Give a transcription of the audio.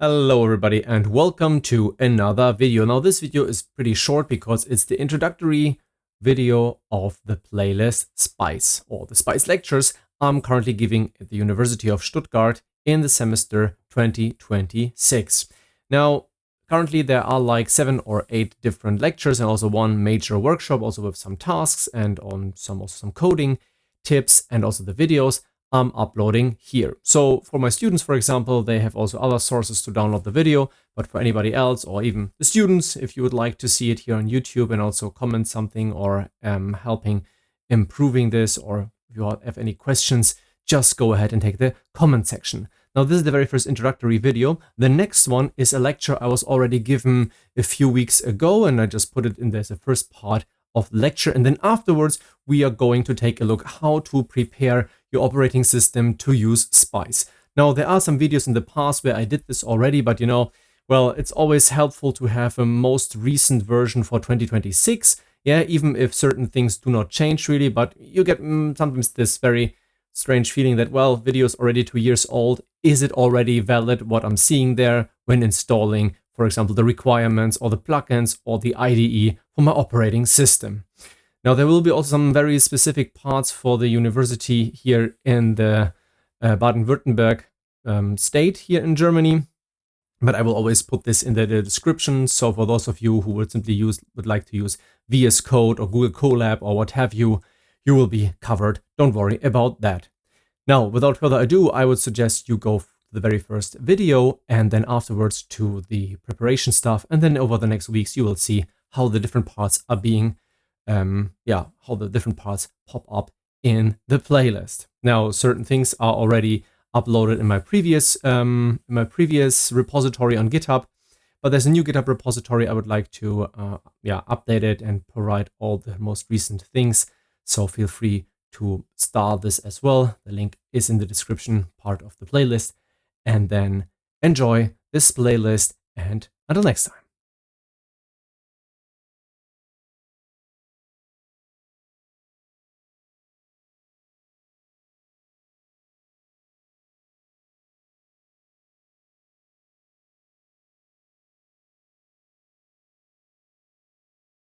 Hello everybody and welcome to another video. Now this video is pretty short because it's the introductory video of the playlist SPICE, or the SPICE lectures I'm currently giving at the University of Stuttgart in the semester 2026. Now currently there are like 7 or 8 different lectures and also one major workshop, also with some tasks and on some coding tips, and also the videos I'm uploading here. So for my students, for example, they have also other sources to download the video, but for anybody else, or even the students, if you would like to see it here on YouTube and also comment something or helping improving this, or if you have any questions, just go ahead and take the comment section. Now this is the very first introductory video. The next one is a lecture I was already given a few weeks ago, and I just put it in there as the first part of the lecture. And then afterwards, we are going to take a look how to prepare your operating system to use SPICE. Now, there are some videos in the past where I did this already, but well, it's always helpful to have a most recent version for 2026. Yeah, even if certain things do not change really, but you get sometimes this very strange feeling that, well, video is already 2 years old. Is it already valid what I'm seeing there when installing, for example, the requirements or the plugins or the IDE for my operating system? Now, there will be also some very specific parts for the university here in the Baden-Württemberg state here in Germany, but I will always put this in the description. So for those of you who would like to use VS Code or Google Colab or what have you, you will be covered. Don't worry about that. Now, without further ado, I would suggest you go to the very first video and then afterwards to the preparation stuff. And then over the next weeks, you will see how the different parts are being how the different parts pop up in the playlist. Now, certain things are already uploaded in my previous repository on GitHub, but there's a new GitHub repository I would like to update it and provide all the most recent things. So feel free to start this as well. The link is in the description part of the playlist, and then enjoy this playlist, and until next time.